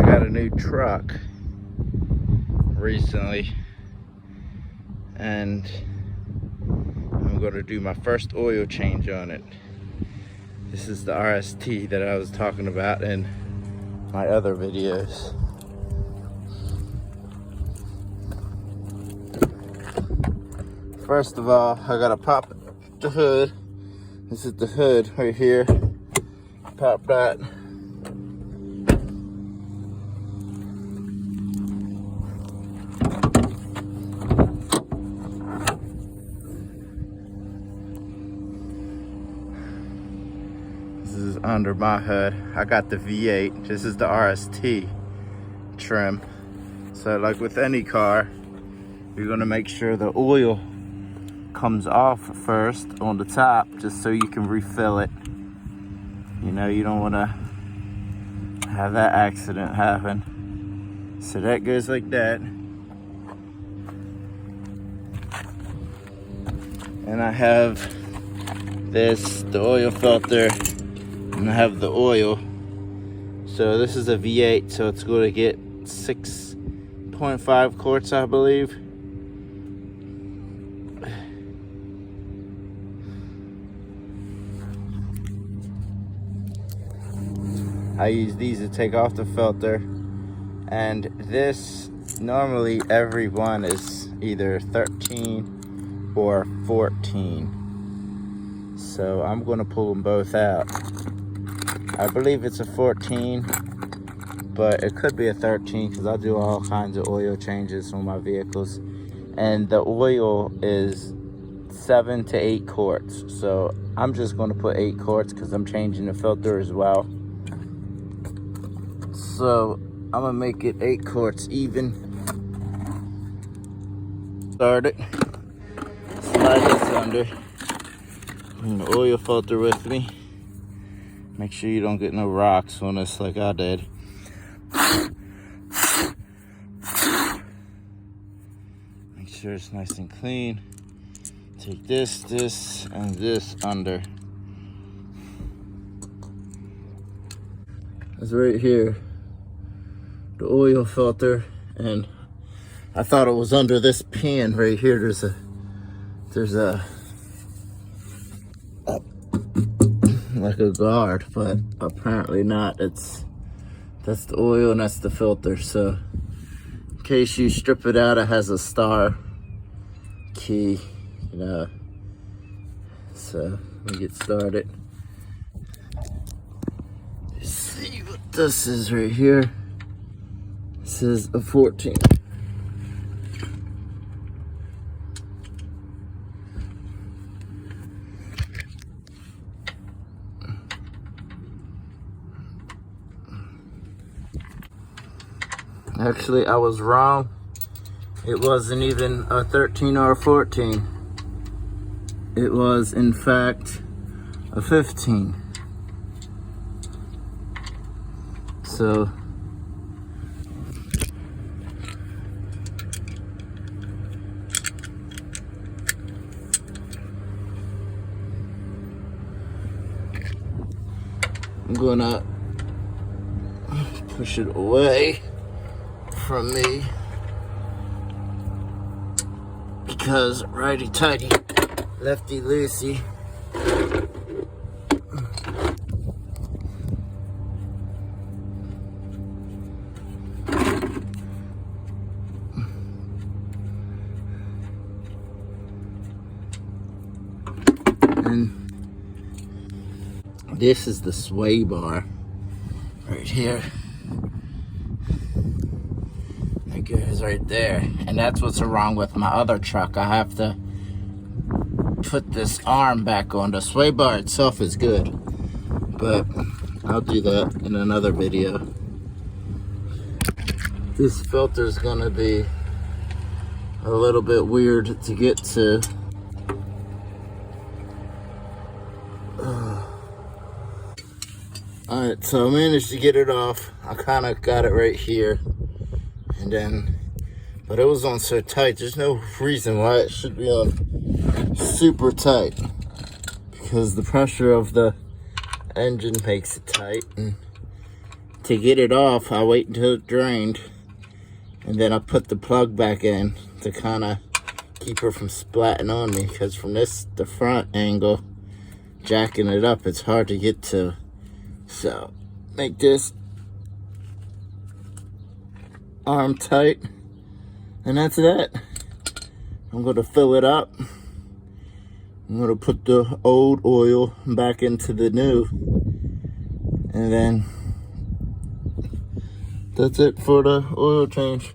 got a new truck recently, and I'm going to do my first oil change on it. This is the RST that I was talking about in my other videos. First of all, I gotta pop the hood. This is the hood right here. Pop that. This is under my hood. I got the V8. This is the RST trim. So like with any car, you're gonna make sure the oil comes off first on the top, just so you can refill it. You know, you don't want to have that accident happen. So that goes like that. And I have this, the oil filter, and I have the oil. So this is a V8, so it's going to get 6.5 quarts, I believe. I use these to take off the filter, and this, normally every one is either 13 or 14. So I'm gonna pull them both out. I believe it's a 14, but it could be a 13 because I do all kinds of oil changes on my vehicles. And the oil is 7 to 8 quarts. So I'm just gonna put 8 quarts because I'm changing the filter as well. So I'm gonna make it 8 quarts even. Start it. Slide this under. Bring the oil filter with me. Make sure you don't get no rocks on this like I did. Make sure it's nice and clean. Take this, this, and this under. That's right here. The oil filter, and I thought it was under this pan right here. There's a like a guard, but apparently not. That's the oil and that's the filter. So in case you strip it out, it has a star key, you know. So let me get started. Let's see what this is right here. This is a 14. Actually, I was wrong. It wasn't even a 13 or a 14. It was, in fact, a 15. So I'm gonna push it away from me because righty tighty, lefty loosey. And this is the sway bar right here. It goes right there. And that's what's wrong with my other truck. I have to put this arm back on. The sway bar itself is good, but I'll do that in another video. This filter is gonna be a little bit weird to get to. Alright, so I managed to get it off. I kind of got it right here. And then, but it was on so tight. There's no reason why it should be on super tight. Because the pressure of the engine makes it tight. And to get it off, I wait until it drained, and then I put the plug back in to kind of keep her from splatting on me, because from the front angle, jacking it up, it's hard to get to. So make this arm tight, and that's it. I'm going to fill it up. I'm going to put the old oil back into the new, and then that's it for the oil change.